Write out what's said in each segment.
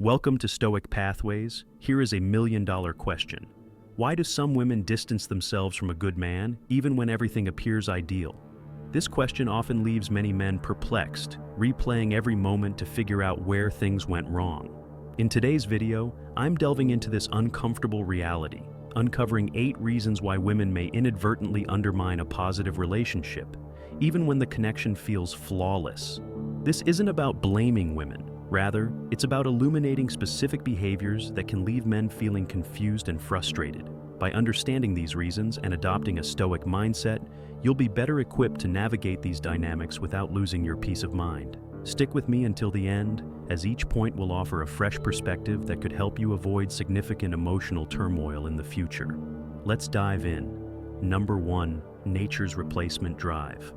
Welcome to Stoic Pathways. Here is a million-dollar question. Why do some women distance themselves from a good man, even when everything appears ideal? This question often leaves many men perplexed, replaying every moment to figure out where things went wrong. In today's video, I'm delving into this uncomfortable reality, uncovering 8 reasons why women may inadvertently undermine a positive relationship, even when the connection feels flawless. This isn't about blaming women. Rather, it's about illuminating specific behaviors that can leave men feeling confused and frustrated. By understanding these reasons and adopting a Stoic mindset, you'll be better equipped to navigate these dynamics without losing your peace of mind. Stick with me until the end, as each point will offer a fresh perspective that could help you avoid significant emotional turmoil in the future. Let's dive in. Number 1. Nature's replacement drive.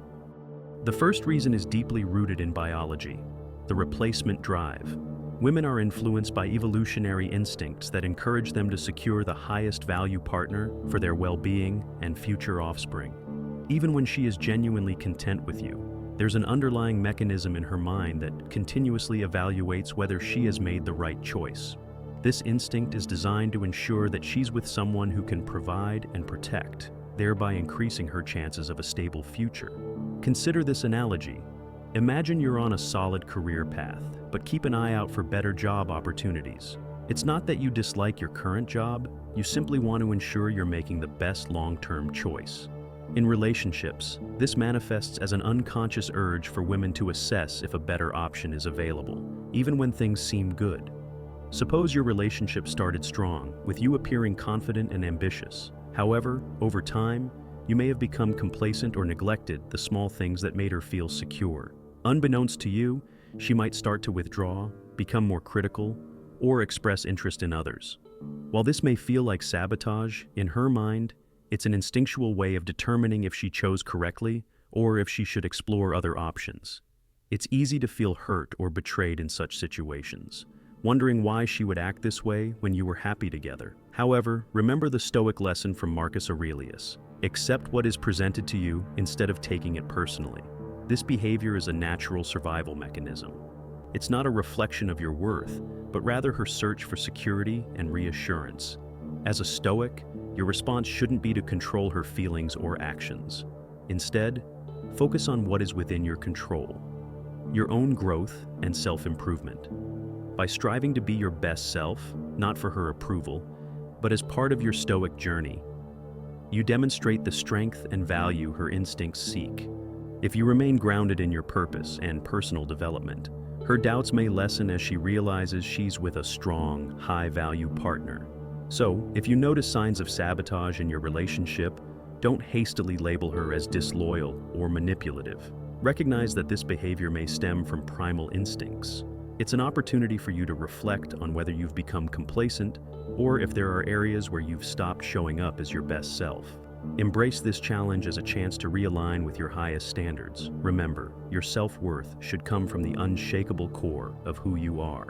The first reason is deeply rooted in biology. The replacement drive. Women are influenced by evolutionary instincts that encourage them to secure the highest value partner for their well-being and future offspring. Even when she is genuinely content with you, there's an underlying mechanism in her mind that continuously evaluates whether she has made the right choice. This instinct is designed to ensure that she's with someone who can provide and protect, thereby increasing her chances of a stable future. Consider this analogy. Imagine you're on a solid career path, but keep an eye out for better job opportunities. It's not that you dislike your current job, you simply want to ensure you're making the best long-term choice. In relationships, this manifests as an unconscious urge for women to assess if a better option is available, even when things seem good. Suppose your relationship started strong, with you appearing confident and ambitious. However, over time, you may have become complacent or neglected the small things that made her feel secure. Unbeknownst to you, she might start to withdraw, become more critical, or express interest in others. While this may feel like sabotage, in her mind, it's an instinctual way of determining if she chose correctly or if she should explore other options. It's easy to feel hurt or betrayed in such situations, wondering why she would act this way when you were happy together. However, remember the Stoic lesson from Marcus Aurelius. Accept what is presented to you instead of taking it personally. This behavior is a natural survival mechanism. It's not a reflection of your worth, but rather her search for security and reassurance. As a Stoic, your response shouldn't be to control her feelings or actions. Instead, focus on what is within your control, your own growth and self-improvement. By striving to be your best self, not for her approval, but as part of your Stoic journey, you demonstrate the strength and value her instincts seek. If you remain grounded in your purpose and personal development, her doubts may lessen as she realizes she's with a strong, high-value partner. So, if you notice signs of sabotage in your relationship, don't hastily label her as disloyal or manipulative. Recognize that this behavior may stem from primal instincts. It's an opportunity for you to reflect on whether you've become complacent or if there are areas where you've stopped showing up as your best self. Embrace this challenge as a chance to realign with your highest standards. Remember, your self-worth should come from the unshakable core of who you are.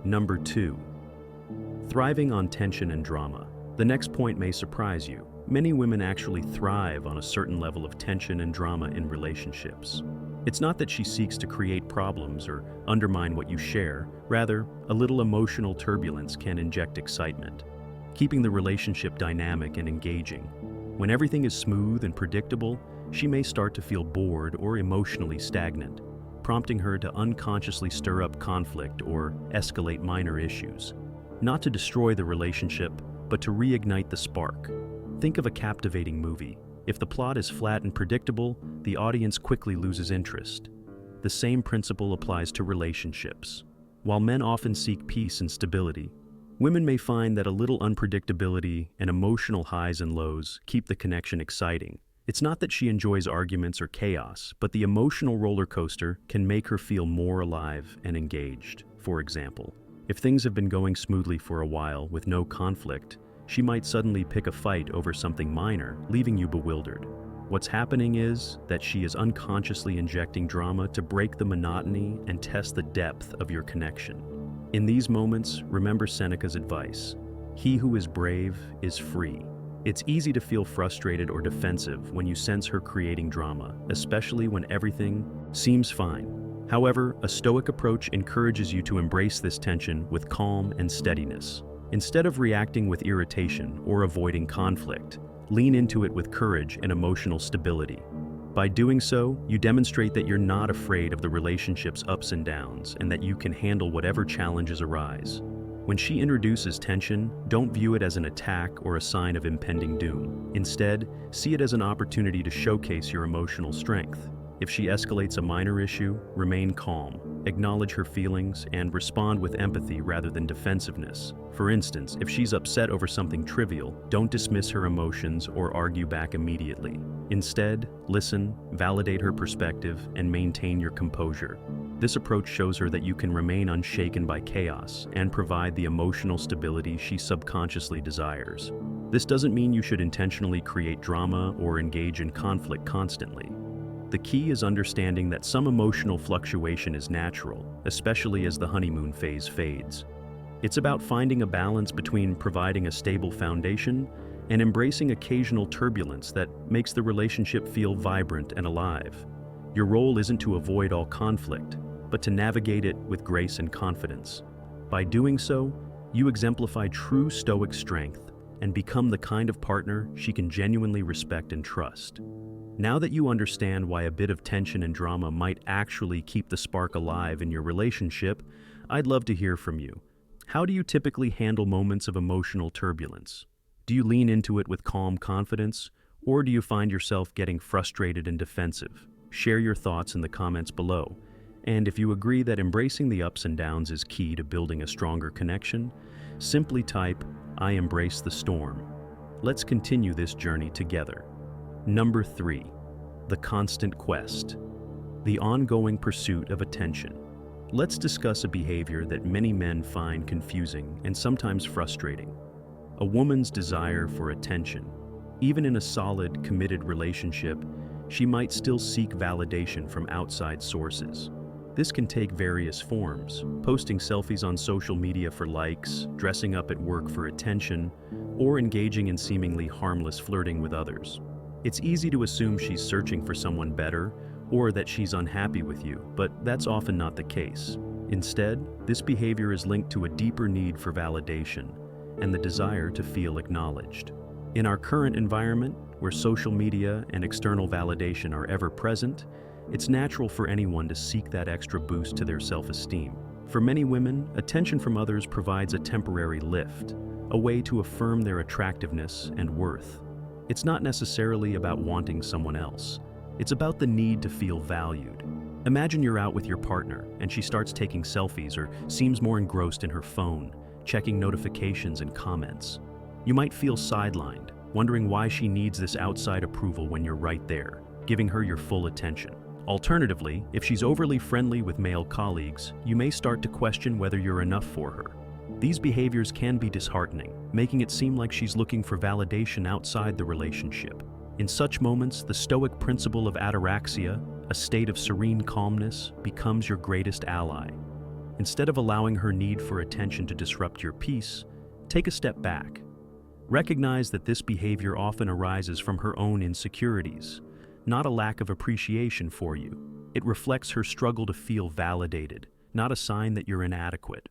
Number 2. Thriving on tension and drama. The next point may surprise you. Many women actually thrive on a certain level of tension and drama in relationships. It's not that she seeks to create problems or undermine what you share. Rather, a little emotional turbulence can inject excitement, keeping the relationship dynamic and engaging. When everything is smooth and predictable, she may start to feel bored or emotionally stagnant, prompting her to unconsciously stir up conflict or escalate minor issues. Not to destroy the relationship, but to reignite the spark. Think of a captivating movie. If the plot is flat and predictable, the audience quickly loses interest. The same principle applies to relationships. While men often seek peace and stability, women may find that a little unpredictability and emotional highs and lows keep the connection exciting. It's not that she enjoys arguments or chaos, but the emotional roller coaster can make her feel more alive and engaged. For example, if things have been going smoothly for a while with no conflict, she might suddenly pick a fight over something minor, leaving you bewildered. What's happening is that she is unconsciously injecting drama to break the monotony and test the depth of your connection. In these moments, remember Seneca's advice: "He who is brave is free." It's easy to feel frustrated or defensive when you sense her creating drama, especially when everything seems fine. However, a Stoic approach encourages you to embrace this tension with calm and steadiness. Instead of reacting with irritation or avoiding conflict, lean into it with courage and emotional stability. By doing so, you demonstrate that you're not afraid of the relationship's ups and downs and that you can handle whatever challenges arise. When she introduces tension, don't view it as an attack or a sign of impending doom. Instead, see it as an opportunity to showcase your emotional strength. If she escalates a minor issue, remain calm, acknowledge her feelings, and respond with empathy rather than defensiveness. For instance, if she's upset over something trivial, don't dismiss her emotions or argue back immediately. Instead, listen, validate her perspective, and maintain your composure. This approach shows her that you can remain unshaken by chaos and provide the emotional stability she subconsciously desires. This doesn't mean you should intentionally create drama or engage in conflict constantly. The key is understanding that some emotional fluctuation is natural, especially as the honeymoon phase fades. It's about finding a balance between providing a stable foundation and embracing occasional turbulence that makes the relationship feel vibrant and alive. Your role isn't to avoid all conflict, but to navigate it with grace and confidence. By doing so, you exemplify true Stoic strength and become the kind of partner she can genuinely respect and trust. Now that you understand why a bit of tension and drama might actually keep the spark alive in your relationship, I'd love to hear from you. How do you typically handle moments of emotional turbulence? Do you lean into it with calm confidence, or do you find yourself getting frustrated and defensive? Share your thoughts in the comments below. And if you agree that embracing the ups and downs is key to building a stronger connection, simply type, "I embrace the storm." Let's continue this journey together. Number 3. The constant quest. The ongoing pursuit of attention. Let's discuss a behavior that many men find confusing and sometimes frustrating. A woman's desire for attention. Even in a solid, committed relationship, she might still seek validation from outside sources. This can take various forms: posting selfies on social media for likes, dressing up at work for attention, or engaging in seemingly harmless flirting with others. It's easy to assume she's searching for someone better or that she's unhappy with you, but that's often not the case. Instead, this behavior is linked to a deeper need for validation and the desire to feel acknowledged. In our current environment, where social media and external validation are ever present, it's natural for anyone to seek that extra boost to their self-esteem. For many women, attention from others provides a temporary lift, a way to affirm their attractiveness and worth. It's not necessarily about wanting someone else. It's about the need to feel valued. Imagine you're out with your partner and she starts taking selfies or seems more engrossed in her phone, checking notifications and comments. You might feel sidelined, wondering why she needs this outside approval when you're right there, giving her your full attention. Alternatively, if she's overly friendly with male colleagues, you may start to question whether you're enough for her. These behaviors can be disheartening, making it seem like she's looking for validation outside the relationship. In such moments, the Stoic principle of ataraxia, a state of serene calmness, becomes your greatest ally. Instead of allowing her need for attention to disrupt your peace, take a step back. Recognize that this behavior often arises from her own insecurities, not a lack of appreciation for you. It reflects her struggle to feel validated, not a sign that you're inadequate.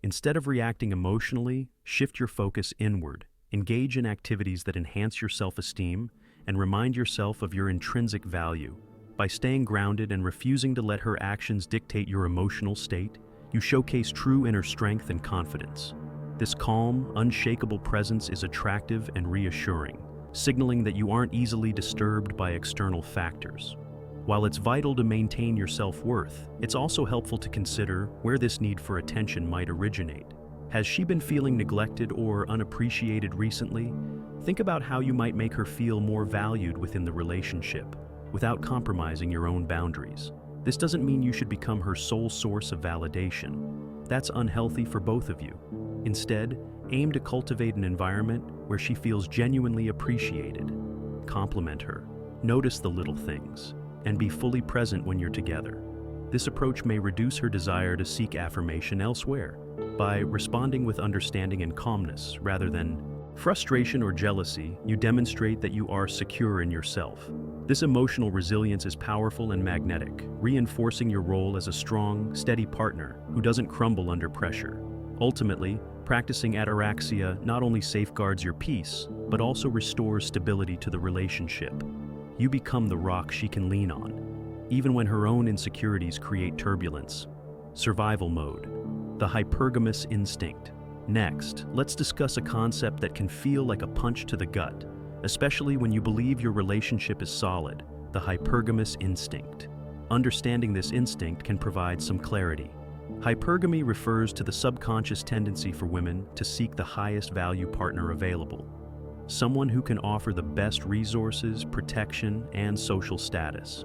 Instead of reacting emotionally, shift your focus inward. Engage in activities that enhance your self-esteem and remind yourself of your intrinsic value. By staying grounded and refusing to let her actions dictate your emotional state, you showcase true inner strength and confidence. This calm, unshakable presence is attractive and reassuring, signaling that you aren't easily disturbed by external factors. While it's vital to maintain your self-worth, it's also helpful to consider where this need for attention might originate. Has she been feeling neglected or unappreciated recently? Think about how you might make her feel more valued within the relationship, without compromising your own boundaries. This doesn't mean you should become her sole source of validation. That's unhealthy for both of you. Instead, aim to cultivate an environment where she feels genuinely appreciated. Compliment her, notice the little things, and be fully present when you're together. This approach may reduce her desire to seek affirmation elsewhere by responding with understanding and calmness rather than frustration or jealousy. You demonstrate that you are secure in yourself. This emotional resilience is powerful and magnetic, reinforcing your role as a strong, steady partner who doesn't crumble under pressure. Ultimately, practicing ataraxia not only safeguards your peace, but also restores stability to the relationship. You become the rock she can lean on, even when her own insecurities create turbulence. Survival mode. The hypergamous instinct. Next, let's discuss a concept that can feel like a punch to the gut, especially when you believe your relationship is solid: the hypergamous instinct. Understanding this instinct can provide some clarity. Hypergamy refers to the subconscious tendency for women to seek the highest value partner available, someone who can offer the best resources, protection, and social status.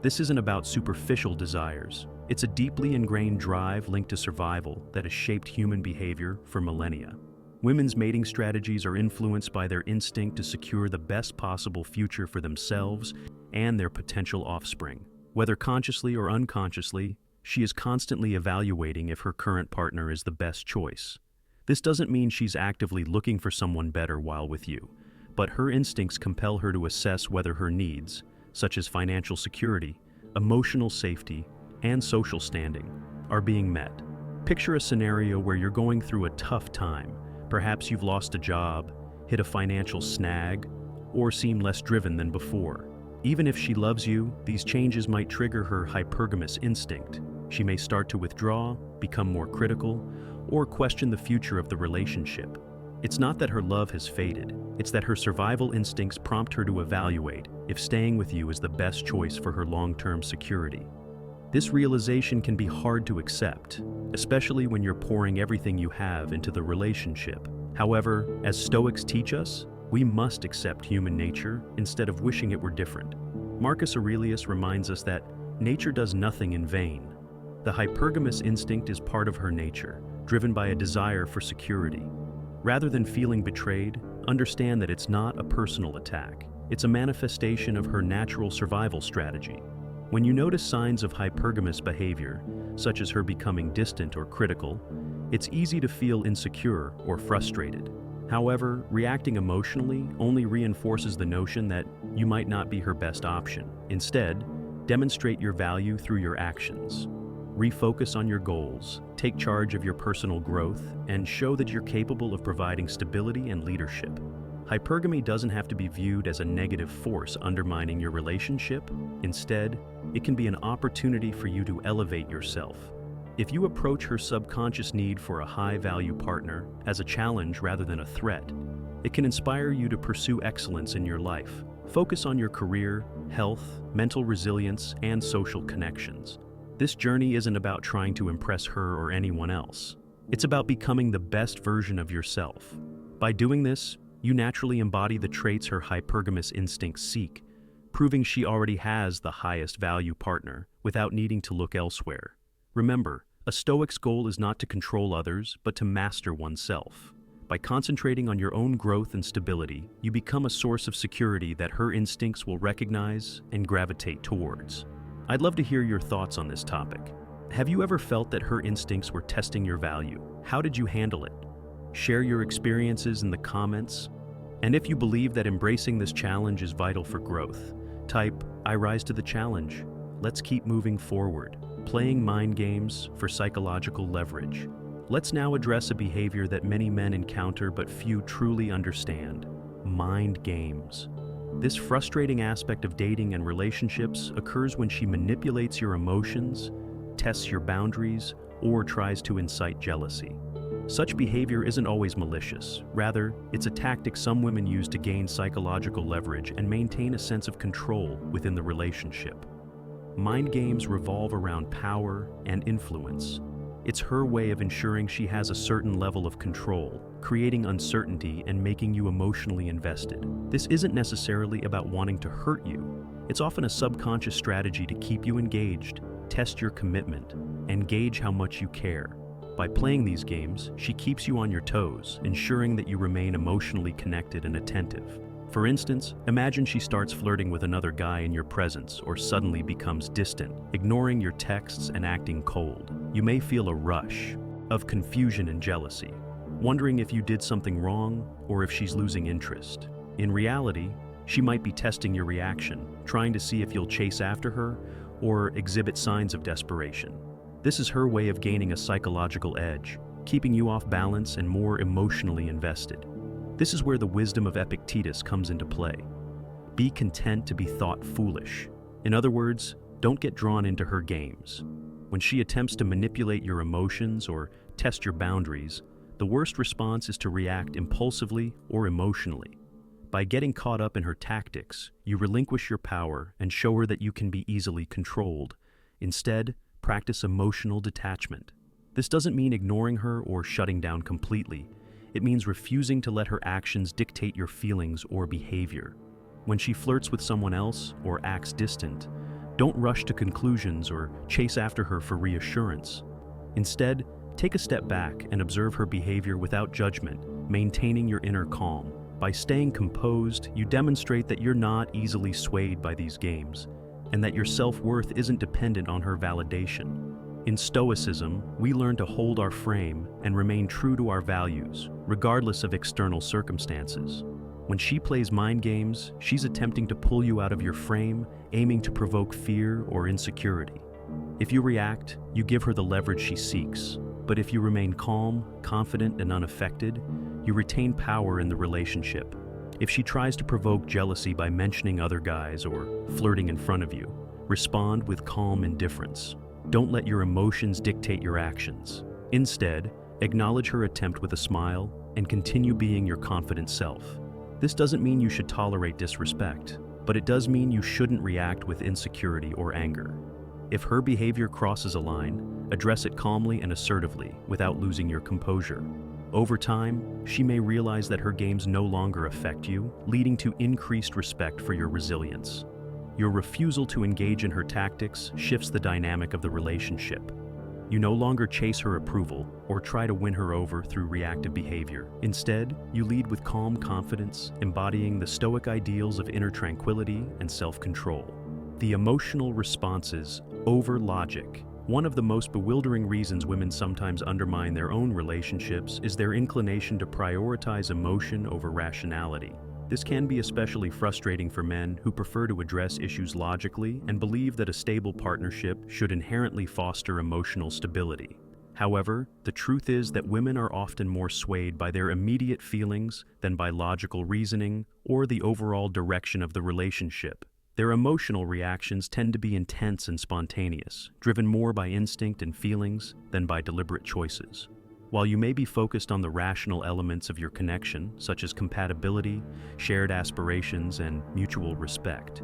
This isn't about superficial desires. It's a deeply ingrained drive linked to survival that has shaped human behavior for millennia. Women's mating strategies are influenced by their instinct to secure the best possible future for themselves and their potential offspring. Whether consciously or unconsciously, she is constantly evaluating if her current partner is the best choice. This doesn't mean she's actively looking for someone better while with you, but her instincts compel her to assess whether her needs, such as financial security, emotional safety, and social standing, are being met. Picture a scenario where you're going through a tough time. Perhaps you've lost a job, hit a financial snag, or seem less driven than before. Even if she loves you, these changes might trigger her hypergamous instinct. She may start to withdraw, become more critical, or question the future of the relationship. It's not that her love has faded, it's that her survival instincts prompt her to evaluate if staying with you is the best choice for her long-term security. This realization can be hard to accept, especially when you're pouring everything you have into the relationship. However, as Stoics teach us, we must accept human nature instead of wishing it were different. Marcus Aurelius reminds us that nature does nothing in vain. The hypergamous instinct is part of her nature, driven by a desire for security. Rather than feeling betrayed, understand that it's not a personal attack. It's a manifestation of her natural survival strategy. When you notice signs of hypergamous behavior, such as her becoming distant or critical, it's easy to feel insecure or frustrated. However, reacting emotionally only reinforces the notion that you might not be her best option. Instead, demonstrate your value through your actions. Refocus on your goals, take charge of your personal growth, and show that you're capable of providing stability and leadership. Hypergamy doesn't have to be viewed as a negative force undermining your relationship. Instead, it can be an opportunity for you to elevate yourself. If you approach her subconscious need for a high-value partner as a challenge rather than a threat, it can inspire you to pursue excellence in your life. Focus on your career, health, mental resilience, and social connections. This journey isn't about trying to impress her or anyone else. It's about becoming the best version of yourself. By doing this, you naturally embody the traits her hypergamous instincts seek, proving she already has the highest value partner without needing to look elsewhere. Remember, a Stoic's goal is not to control others, but to master oneself. By concentrating on your own growth and stability, you become a source of security that her instincts will recognize and gravitate towards. I'd love to hear your thoughts on this topic. Have you ever felt that her instincts were testing your value? How did you handle it? Share your experiences in the comments. And if you believe that embracing this challenge is vital for growth, type, "I rise to the challenge. Let's keep moving forward." Playing mind games for psychological leverage. Let's now address a behavior that many men encounter but few truly understand: mind games. This frustrating aspect of dating and relationships occurs when she manipulates your emotions, tests your boundaries, or tries to incite jealousy. Such behavior isn't always malicious. Rather, it's a tactic some women use to gain psychological leverage and maintain a sense of control within the relationship. Mind games revolve around power and influence. It's her way of ensuring she has a certain level of control, creating uncertainty and making you emotionally invested. This isn't necessarily about wanting to hurt you. It's often a subconscious strategy to keep you engaged, test your commitment, and gauge how much you care. By playing these games, she keeps you on your toes, ensuring that you remain emotionally connected and attentive. For instance, imagine she starts flirting with another guy in your presence or suddenly becomes distant, ignoring your texts and acting cold. You may feel a rush of confusion and jealousy, wondering if you did something wrong or if she's losing interest. In reality, She might be testing your reaction, trying to see if you'll chase after her or exhibit signs of desperation. This is her way of gaining a psychological edge, keeping you off balance and more emotionally invested. This is where the wisdom of Epictetus comes into play. Be content to be thought foolish. In other words, don't get drawn into her games. When she attempts to manipulate your emotions or test your boundaries, the worst response is to react impulsively or emotionally. By getting caught up in her tactics, you relinquish your power and show her that you can be easily controlled. Instead, practice emotional detachment. This doesn't mean ignoring her or shutting down completely. It means refusing to let her actions dictate your feelings or behavior. When she flirts with someone else or acts distant, don't rush to conclusions or chase after her for reassurance. Instead, take a step back and observe her behavior without judgment, maintaining your inner calm. By staying composed, you demonstrate that you're not easily swayed by these games, and that your self-worth isn't dependent on her validation. In Stoicism, we learn to hold our frame and remain true to our values, regardless of external circumstances. When she plays mind games, she's attempting to pull you out of your frame, aiming to provoke fear or insecurity. If you react, you give her the leverage she seeks. But if you remain calm, confident, and unaffected, you retain power in the relationship. If she tries to provoke jealousy by mentioning other guys or flirting in front of you, respond with calm indifference. Don't let your emotions dictate your actions. Instead, acknowledge her attempt with a smile and continue being your confident self. This doesn't mean you should tolerate disrespect, but it does mean you shouldn't react with insecurity or anger. If her behavior crosses a line, address it calmly and assertively without losing your composure. Over time, she may realize that her games no longer affect you, leading to increased respect for your resilience. Your refusal to engage in her tactics shifts the dynamic of the relationship. You no longer chase her approval or try to win her over through reactive behavior. Instead, you lead with calm confidence, embodying the Stoic ideals of inner tranquility and self-control. The emotional responses over logic. One of the most bewildering reasons women sometimes undermine their own relationships is their inclination to prioritize emotion over rationality. This can be especially frustrating for men who prefer to address issues logically and believe that a stable partnership should inherently foster emotional stability. However, the truth is that women are often more swayed by their immediate feelings than by logical reasoning or the overall direction of the relationship. Their emotional reactions tend to be intense and spontaneous, driven more by instinct and feelings than by deliberate choices. While you may be focused on the rational elements of your connection, such as compatibility, shared aspirations, and mutual respect,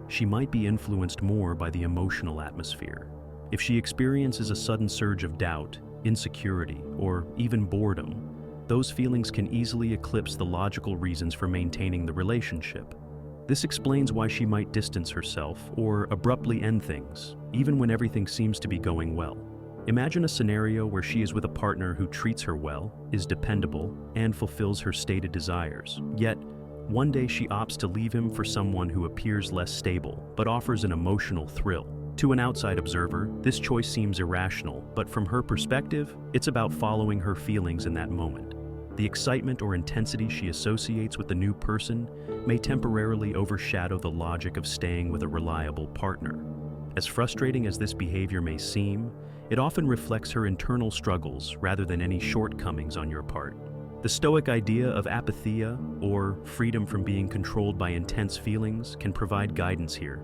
she might be influenced more by the emotional atmosphere. If she experiences a sudden surge of doubt, insecurity, or even boredom, those feelings can easily eclipse the logical reasons for maintaining the relationship. This explains why she might distance herself or abruptly end things, even when everything seems to be going well. Imagine a scenario where she is with a partner who treats her well, is dependable, and fulfills her stated desires. Yet, one day she opts to leave him for someone who appears less stable, but offers an emotional thrill. To an outside observer, this choice seems irrational, but from her perspective, it's about following her feelings in that moment. The excitement or intensity she associates with the new person may temporarily overshadow the logic of staying with a reliable partner. As frustrating as this behavior may seem, it often reflects her internal struggles rather than any shortcomings on your part. The Stoic idea of apatheia, or freedom from being controlled by intense feelings, can provide guidance here.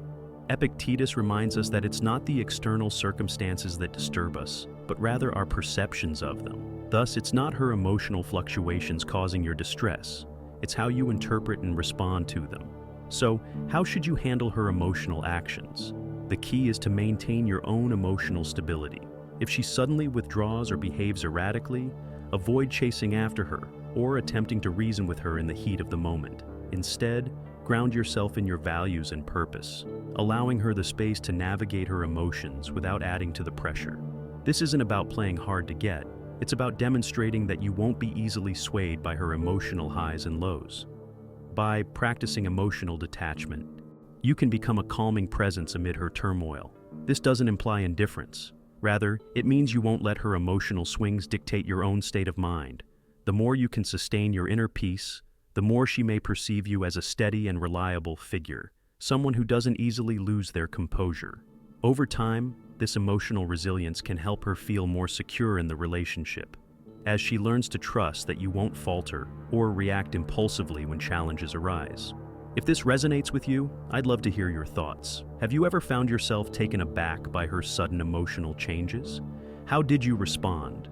Epictetus reminds us that it's not the external circumstances that disturb us, but rather our perceptions of them. Thus, it's not her emotional fluctuations causing your distress. It's how you interpret and respond to them. So, how should you handle her emotional actions? The key is to maintain your own emotional stability. If she suddenly withdraws or behaves erratically, avoid chasing after her or attempting to reason with her in the heat of the moment. Instead, ground yourself in your values and purpose, allowing her the space to navigate her emotions without adding to the pressure. This isn't about playing hard to get. It's about demonstrating that you won't be easily swayed by her emotional highs and lows. By practicing emotional detachment, you can become a calming presence amid her turmoil. This doesn't imply indifference. Rather, it means you won't let her emotional swings dictate your own state of mind. The more you can sustain your inner peace, the more she may perceive you as a steady and reliable figure, someone who doesn't easily lose their composure. Over time, this emotional resilience can help her feel more secure in the relationship, as she learns to trust that you won't falter or react impulsively when challenges arise. If this resonates with you, I'd love to hear your thoughts. Have you ever found yourself taken aback by her sudden emotional changes? How did you respond?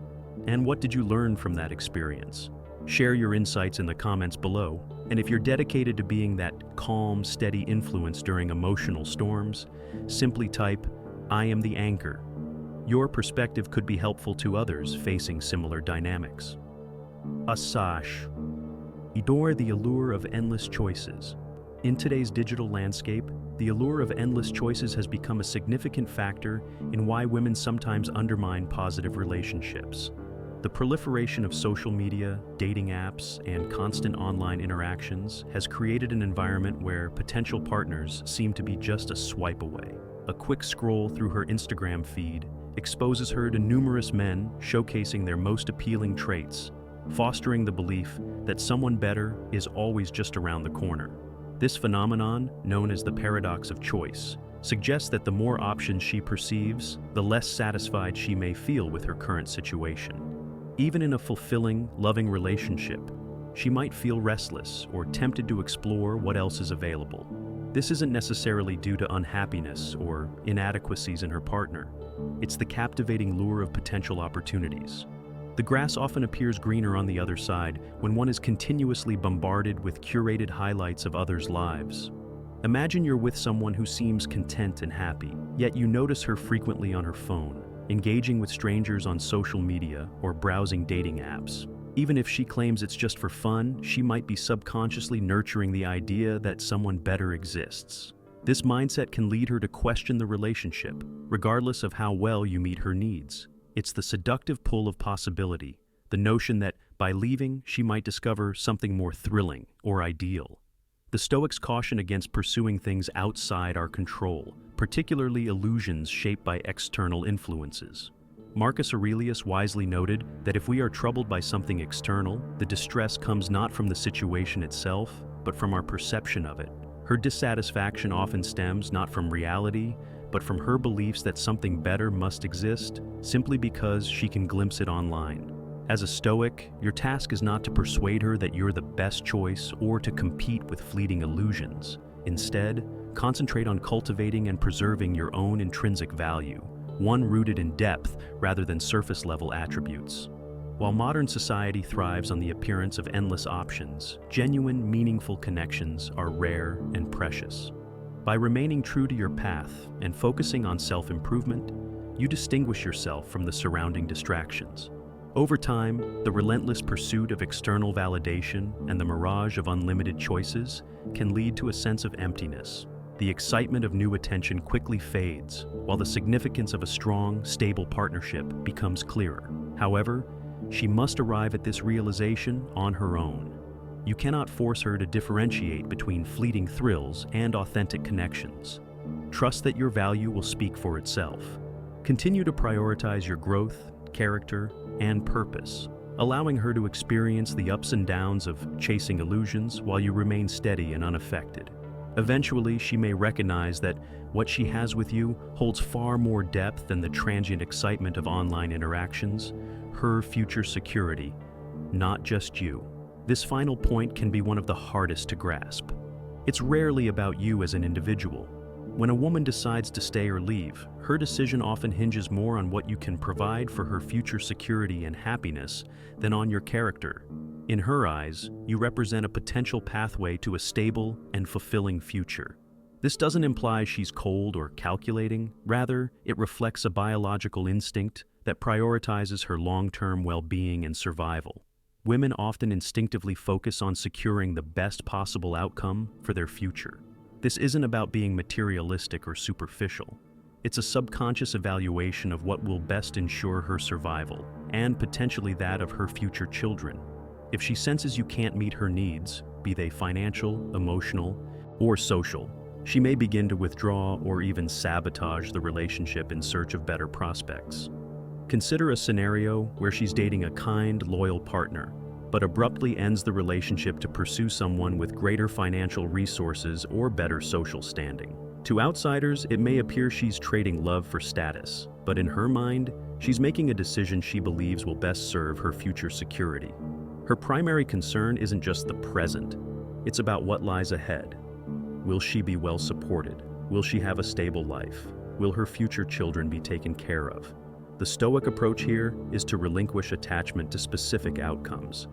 And what did you learn from that experience? Share your insights in the comments below, and if you're dedicated to being that calm, steady influence during emotional storms, simply type, "I am the anchor." Your perspective could be helpful to others facing similar dynamics. Sabotage. Ignore the allure of endless choices. In today's digital landscape, the allure of endless choices has become a significant factor in why women sometimes undermine positive relationships. The proliferation of social media, dating apps, and constant online interactions has created an environment where potential partners seem to be just a swipe away. A quick scroll through her Instagram feed exposes her to numerous men showcasing their most appealing traits, fostering the belief that someone better is always just around the corner. This phenomenon, known as the paradox of choice, suggests that the more options she perceives, the less satisfied she may feel with her current situation. Even in a fulfilling, loving relationship, she might feel restless or tempted to explore what else is available. This isn't necessarily due to unhappiness or inadequacies in her partner. It's the captivating lure of potential opportunities. The grass often appears greener on the other side when one is continuously bombarded with curated highlights of others' lives. Imagine you're with someone who seems content and happy, yet you notice her frequently on her phone, engaging with strangers on social media or browsing dating apps. Even if she claims it's just for fun, she might be subconsciously nurturing the idea that someone better exists. This mindset can lead her to question the relationship, regardless of how well you meet her needs. It's the seductive pull of possibility, the notion that by leaving, she might discover something more thrilling or ideal. The Stoics caution against pursuing things outside our control, particularly illusions shaped by external influences. Marcus Aurelius wisely noted that if we are troubled by something external, the distress comes not from the situation itself, but from our perception of it. Her dissatisfaction often stems not from reality, but from her beliefs that something better must exist, simply because she can glimpse it online. As a Stoic, your task is not to persuade her that you're the best choice or to compete with fleeting illusions. Instead, concentrate on cultivating and preserving your own intrinsic value, one rooted in depth rather than surface-level attributes. While modern society thrives on the appearance of endless options, genuine, meaningful connections are rare and precious. By remaining true to your path and focusing on self-improvement, you distinguish yourself from the surrounding distractions. Over time, the relentless pursuit of external validation and the mirage of unlimited choices can lead to a sense of emptiness. The excitement of new attention quickly fades, while the significance of a strong, stable partnership becomes clearer. However, she must arrive at this realization on her own. You cannot force her to differentiate between fleeting thrills and authentic connections. Trust that your value will speak for itself. Continue to prioritize your growth, character, and purpose, allowing her to experience the ups and downs of chasing illusions while you remain steady and unaffected. Eventually, she may recognize that what she has with you holds far more depth than the transient excitement of online interactions, her future security, not just you. This final point can be one of the hardest to grasp. It's rarely about you as an individual. When a woman decides to stay or leave, her decision often hinges more on what you can provide for her future security and happiness than on your character. In her eyes, you represent a potential pathway to a stable and fulfilling future. This doesn't imply she's cold or calculating. Rather, it reflects a biological instinct that prioritizes her long-term well-being and survival. Women often instinctively focus on securing the best possible outcome for their future. This isn't about being materialistic or superficial. It's a subconscious evaluation of what will best ensure her survival, and potentially that of her future children. If she senses you can't meet her needs, be they financial, emotional, or social, she may begin to withdraw or even sabotage the relationship in search of better prospects. Consider a scenario where she's dating a kind, loyal partner, but abruptly ends the relationship to pursue someone with greater financial resources or better social standing. To outsiders, it may appear she's trading love for status, but in her mind, she's making a decision she believes will best serve her future security. Her primary concern isn't just the present, it's about what lies ahead. Will she be well supported? Will she have a stable life? Will her future children be taken care of? The Stoic approach here is to relinquish attachment to specific outcomes.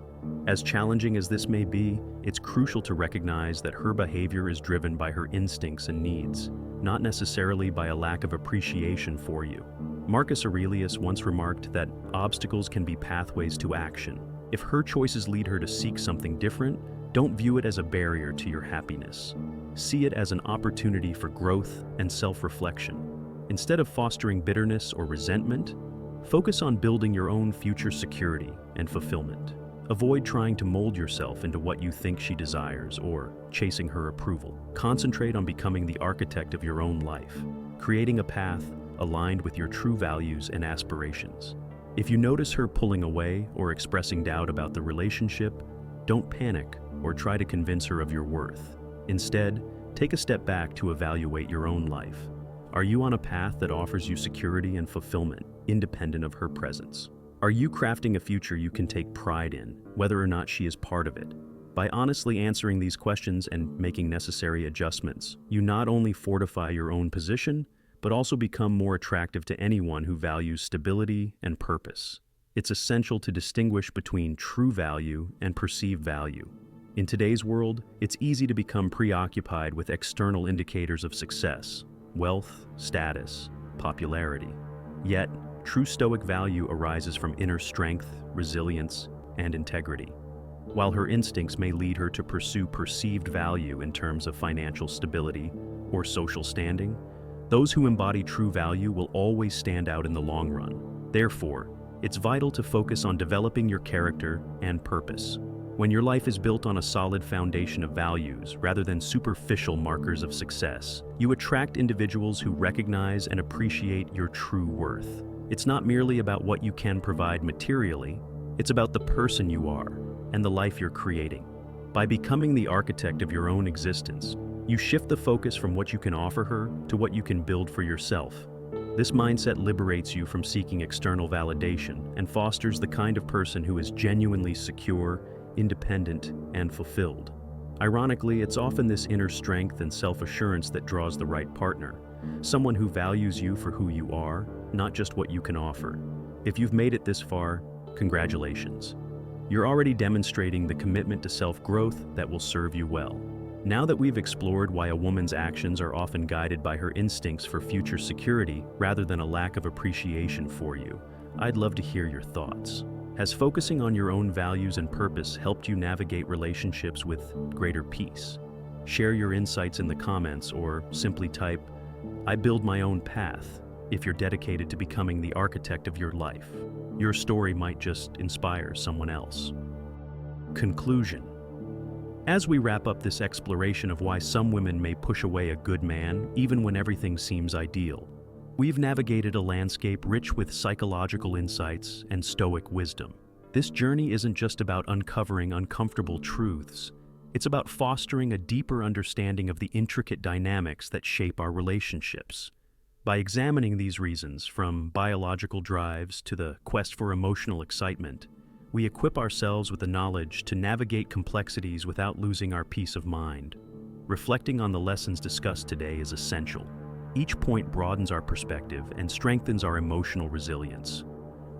As challenging as this may be, it's crucial to recognize that her behavior is driven by her instincts and needs, not necessarily by a lack of appreciation for you. Marcus Aurelius once remarked that obstacles can be pathways to action. If her choices lead her to seek something different, don't view it as a barrier to your happiness. See it as an opportunity for growth and self-reflection. Instead of fostering bitterness or resentment, focus on building your own future security and fulfillment. Avoid trying to mold yourself into what you think she desires or chasing her approval. Concentrate on becoming the architect of your own life, creating a path aligned with your true values and aspirations. If you notice her pulling away or expressing doubt about the relationship, don't panic or try to convince her of your worth. Instead, take a step back to evaluate your own life. Are you on a path that offers you security and fulfillment, independent of her presence? Are you crafting a future you can take pride in, whether or not she is part of it? By honestly answering these questions and making necessary adjustments, you not only fortify your own position, but also become more attractive to anyone who values stability and purpose. It's essential to distinguish between true value and perceived value. In today's world, it's easy to become preoccupied with external indicators of success, wealth, status, popularity. Yet, true Stoic value arises from inner strength, resilience, and integrity. While her instincts may lead her to pursue perceived value in terms of financial stability or social standing, those who embody true value will always stand out in the long run. Therefore, it's vital to focus on developing your character and purpose. When your life is built on a solid foundation of values rather than superficial markers of success, you attract individuals who recognize and appreciate your true worth. It's not merely about what you can provide materially, it's about the person you are and the life you're creating. By becoming the architect of your own existence, you shift the focus from what you can offer her to what you can build for yourself. This mindset liberates you from seeking external validation and fosters the kind of person who is genuinely secure, independent, and fulfilled. Ironically, it's often this inner strength and self-assurance that draws the right partner, someone who values you for who you are, not just what you can offer. If you've made it this far, congratulations. You're already demonstrating the commitment to self-growth that will serve you well. Now that we've explored why a woman's actions are often guided by her instincts for future security rather than a lack of appreciation for you, I'd love to hear your thoughts. Has focusing on your own values and purpose helped you navigate relationships with greater peace? Share your insights in the comments or simply type, "I build my own path," if you're dedicated to becoming the architect of your life. Your story might just inspire someone else. Conclusion. As we wrap up this exploration of why some women may push away a good man even when everything seems ideal, we've navigated a landscape rich with psychological insights and Stoic wisdom. This journey isn't just about uncovering uncomfortable truths. It's about fostering a deeper understanding of the intricate dynamics that shape our relationships. By examining these reasons, from biological drives to the quest for emotional excitement, we equip ourselves with the knowledge to navigate complexities without losing our peace of mind. Reflecting on the lessons discussed today is essential. Each point broadens our perspective and strengthens our emotional resilience.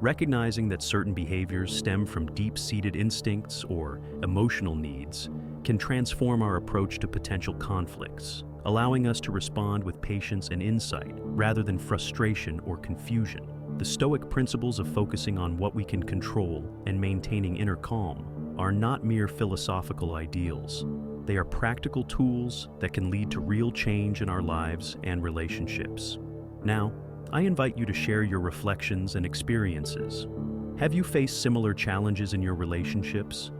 Recognizing that certain behaviors stem from deep-seated instincts or emotional needs can transform our approach to potential conflicts, allowing us to respond with patience and insight rather than frustration or confusion. The Stoic principles of focusing on what we can control and maintaining inner calm are not mere philosophical ideals. They are practical tools that can lead to real change in our lives and relationships. Now, I invite you to share your reflections and experiences. Have you faced similar challenges in your relationships?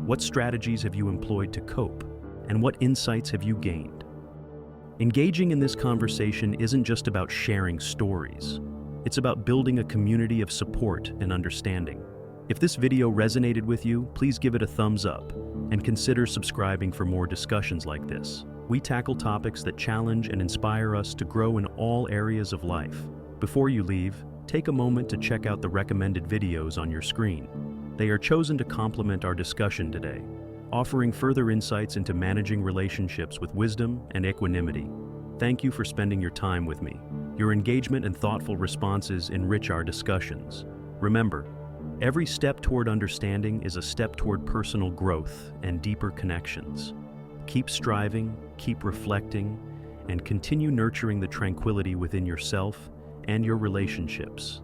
What strategies have you employed to cope? And what insights have you gained? Engaging in this conversation isn't just about sharing stories. It's about building a community of support and understanding. If this video resonated with you, please give it a thumbs up and consider subscribing for more discussions like this. We tackle topics that challenge and inspire us to grow in all areas of life. Before you leave, take a moment to check out the recommended videos on your screen. They are chosen to complement our discussion today, offering further insights into managing relationships with wisdom and equanimity. Thank you for spending your time with me. Your engagement and thoughtful responses enrich our discussions. Remember, every step toward understanding is a step toward personal growth and deeper connections. Keep striving, keep reflecting, and continue nurturing the tranquility within yourself and your relationships.